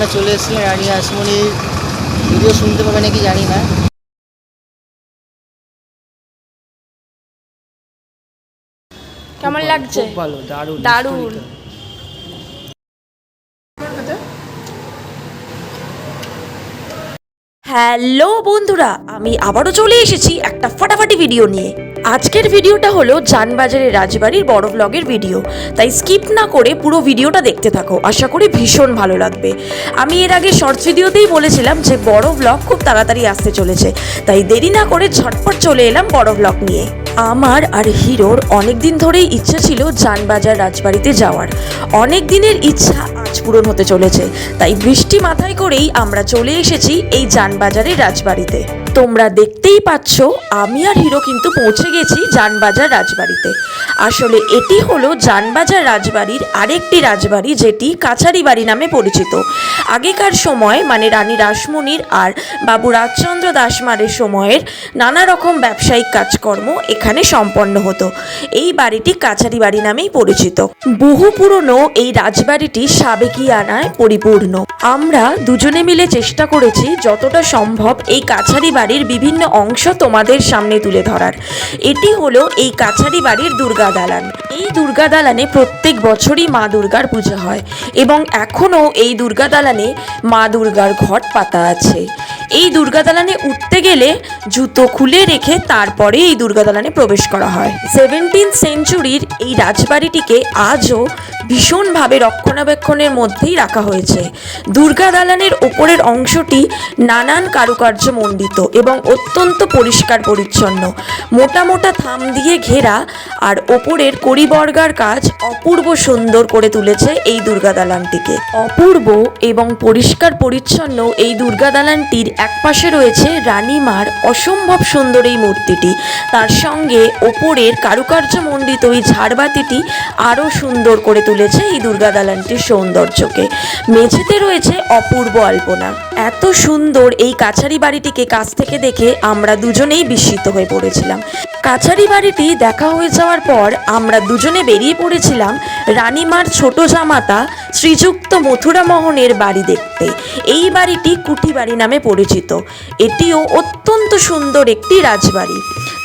আমরা চলে এসেছিলাম রানী রাসমণির ভিডিও শুনতে পাবে নাকি জানি না। কেমন লাগছে? খুব ভালো, দারুণ দারুণ। হ্যালো বন্ধুরা, আমি আবারও চলে এসেছি একটা ফাটাফাটি ভিডিও নিয়ে। আজকের ভিডিওটা হলো জানবাজারের রাজবাড়ির বড় ব্লগের ভিডিও, তাই স্কিপ না করে পুরো ভিডিওটা দেখতে থাকো, আশা করি ভীষণ ভালো লাগবে। আমি এর আগে শর্টস ভিডিওতেই বলেছিলাম যে বড় ব্লগ খুব তাড়াতাড়ি আসতে চলেছে, তাই দেরি না করে ঝটপট চলে এলাম বড় ব্লগ নিয়ে। আমার আর হিরোর অনেক দিন ধরেই ইচ্ছা ছিল জানবাজার রাজবাড়িতে যাওয়ার। অনেক দিনের ইচ্ছা আজ পূরণ হতে চলেছে, তাই বৃষ্টি মাথায় করেই আমরা চলে এসেছি এই জানবাজারের রাজবাড়িতে। তোমরা দেখতেই পাচ্ছ আমি আর হিরো কিন্তু পৌঁছে গেছি জানবাজার রাজবাড়িতে। আসলে এটি হলো জানবাজার রাজবাড়ির আরেকটি রাজবাড়ি, যেটি কাছারি বাড়ি নামে পরিচিত। আগেকার সময় মানে রানী রাসমণির আর বাবু রাজচন্দ্র দাসমারের সময়ের নানা রকম ব্যবসায়িক কাজকর্ম এখানে সম্পন্ন হতো। এই বাড়িটি কাছারি বাড়ি নামেই পরিচিত। বহু পুরনো এই রাজবাড়িটি সাবেকিয়ানায় পরিপূর্ণ। আমরা দুজনে মিলে চেষ্টা করেছি যতটা সম্ভব এই কাছারি বাড়ির বিভিন্ন অংশ তোমাদের সামনে তুলে ধরার। এটি হলো এই কাছারি বাড়ির দুর্গা দালান। এই দুর্গা দালানে প্রত্যেক বছরই মা দুর্গার পূজা হয় এবং এখনও এই দুর্গা দালানে মা দুর্গার ঘট পাতা আছে। এই দুর্গা দালানে উঠতে গেলে জুতো খুলে রেখে তারপরে এই দুর্গা দালানে প্রবেশ করা হয়। 17th সেঞ্চুরির এই রাজবাড়িটিকে আজও ভীষণভাবে রক্ষণাবেক্ষণের মধ্যেই রাখা হয়েছে। দুর্গা দালানের ওপরের অংশটি নানান কারুকার্য মণ্ডিত এবং অত্যন্ত পরিষ্কার পরিচ্ছন্ন। মোটা মোটা থাম দিয়ে ঘেরা আর ওপরের কড়িবর্গার কাজ অপূর্ব সুন্দর করে তুলেছে এই দুর্গা দালানটিকে। অপূর্ব এবং পরিষ্কার পরিচ্ছন্ন এই দুর্গা দালানটির একপাশে রয়েছে রানীমার অসম্ভব সুন্দর এই মূর্তিটি। তার সঙ্গে ওপরের কারুকার্য মণ্ডিত এই ঝাড়বাতিটি আরও সুন্দর করে তুলেছে এই দুর্গা দালানটির সৌন্দর্যকে। মেঝেতে রয়েছে অপূর্ব আলপনা। এত সুন্দর এই কাছারি বাড়িটিকে কাছ থেকে দেখে আমরা দুজনেই বিস্মিত হয়ে পড়েছিলাম। কাছারি বাড়িটি দেখা হয়ে যাওয়ার পর আমরা দুজনে বেরিয়ে পড়েছিলাম রানীমার ছোট জামাতা শ্রীযুক্ত মথুরামোহনের বাড়ি দেখতে। এই বাড়িটি কুঠি বাড়ি নামে পরিচিত। এটিও অত্যন্ত সুন্দর একটি রাজবাড়ি।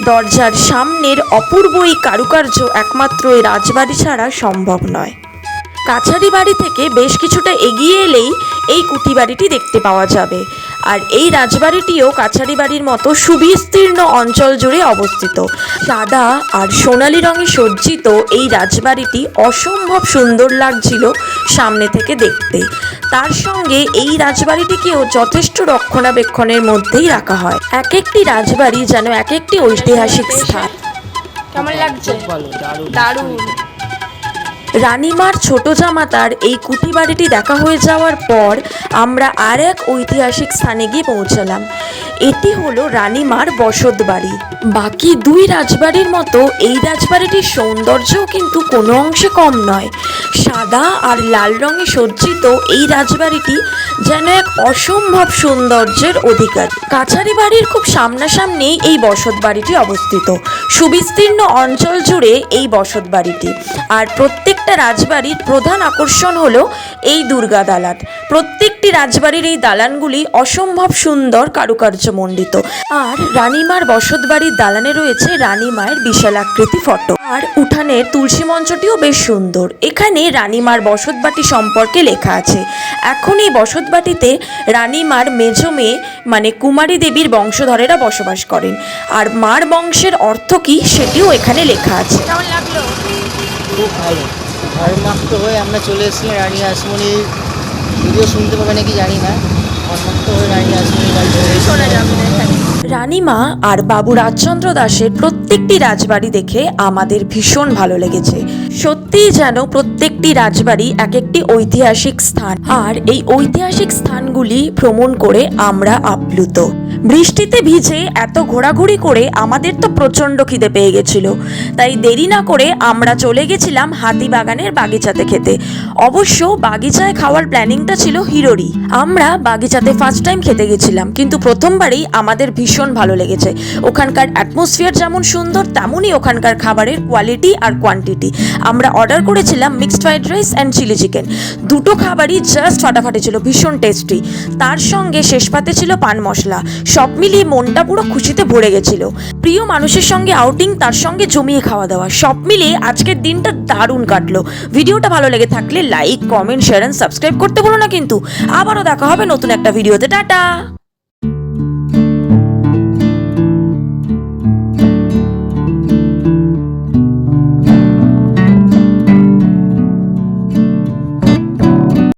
দরজার সামনের অপূর্ব এই কারুকার্য একমাত্র এই রাজবাড়ি ছাড়া সম্ভব নয়। কাছারি বাড়ি থেকে বেশ কিছুটা এগিয়ে এলেই এই কুঠি বাড়িটি দেখতে পাওয়া যাবে। আর এই রাজবাড়িটিও কাছারি বাড়ির মতো সুবিস্তীর্ণ অঞ্চল জুড়ে অবস্থিত। সাদা আর সোনালি রঙে সজ্জিত এই রাজবাড়িটি অসম্ভব সুন্দর লাগছিল সামনে থেকে দেখতে। তার সঙ্গে এই রাজবাড়িটিকেও যথেষ্ট রক্ষণাবেক্ষণের মধ্যেই রাখা হয়। এক একটি রাজবাড়ি যেন এক একটি ঐতিহাসিক স্থান। কেমন লাগছে? দারুণ। রানীমার ছোট জামাতার এই কুঠি বাড়িটি দেখা হয়ে যাওয়ার পর আমরা আর এক ঐতিহাসিক স্থানে গিয়ে পৌঁছালাম। এটি হলো রানীমার বসত বাড়ি। বাকি দুই রাজবাড়ির মতো এই রাজবাড়িটির সৌন্দর্যও কিন্তু কোনো অংশে কম নয়। সাদা আর লাল রঙে সজ্জিত এই রাজবাড়িটি যেন এক অসম্ভব সৌন্দর্যের অধিকার। কাছারি বাড়ির খুব সামনাসামনি এই বসত বাড়িটি অবস্থিত। সুবিস্তীর্ণ অঞ্চল জুড়ে এই বসত বাড়িটি। আর প্রত্যেকটা রাজবাড়ির প্রধান আকর্ষণ হলো এই দুর্গা দালান। প্রত্যেকটি রাজবাড়ির এই দালানগুলি অসম্ভব সুন্দর কারুকার্যমণ্ডিত। আর রানীমার বসত বাড়ির দালানে রয়েছে রানীমায়ের বিশালাকৃতি ফটো। আর উঠানের তুলসী মঞ্চটিও বেশ সুন্দর। এখানে রানীমার বসত বাটি সম্পর্কে লেখা আছে। এখন এই বসত বাটিতে রানীমার মেজ মেয়ে মানে কুমারী দেবীর বংশধরেরা বসবাস করেন। আর মার বংশের অর্থ কী সেটিও এখানে লেখা আছে। কেমন লাগলো? খুব ভালো। ঘরমাক্ত হয়ে আমরা চলে এসেছিলাম রানী রাসমণির ভিডিও শুনতে পাবে নাকি জানি না। ঘরমাক্ত হয়ে রানী রাসমণির বাড়িতে শোনা যাবে না এখানে। রানীমা আর বাবু রাজচন্দ্র দাসের প্রত্যেকটি রাজবাড়ি দেখে আমাদের ভীষণ ভালো লেগেছে। সত্যিই যেন প্রত্যেকটি রাজবাড়ি এক একটি ঐতিহাসিক স্থান। আর এই ঐতিহাসিক স্থানগুলি ভ্রমণ করে আমরা আপ্লুত। বৃষ্টিতে ভিজে এত ঘোরাঘুরি করে আমাদের তো প্রচণ্ড খিদে পেয়ে গেছিল, তাই দেরি না করে আমরা চলে গেছিলাম হাতিবাগানের বাগিচাতে খেতে। অবশ্য বাগিচায় খাওয়ার প্ল্যানিংটা ছিল হিরোরই। আমরা বাগিচাতে ফার্স্ট টাইম খেতে গেছিলাম, কিন্তু প্রথমবারেই আমাদের ভীষণ ভালো লেগেছে। ওখানকার অ্যাটমসফিয়ার যেমন সুন্দর, তেমনই ওখানকার খাবারের কোয়ালিটি আর কোয়ান্টিটি। আমরা অর্ডার করেছিলাম mixed fried rice and chilli chicken. দুটো খাবারই জাস্ট ফাটাফাটি ছিল, ভীষণ টেস্টি। তার সঙ্গে শেষ পাতে ছিল পান মশলা। সব মিলিয়ে মনটা পুরো খুশিতে ভরে গেছিল। প্রিয় মানুষের সঙ্গে আউটিং, তার সঙ্গে জমিয়ে খাওয়া দাওয়া, সব মিলিয়ে আজকের দিনটা দারুণ কাটলো। ভিডিওটা ভালো লেগে থাকলে like, comment, share and subscribe করতে ভুলো না কিন্তু। আবারও দেখা হবে নতুন একটা ভিডিওতে। টাটা।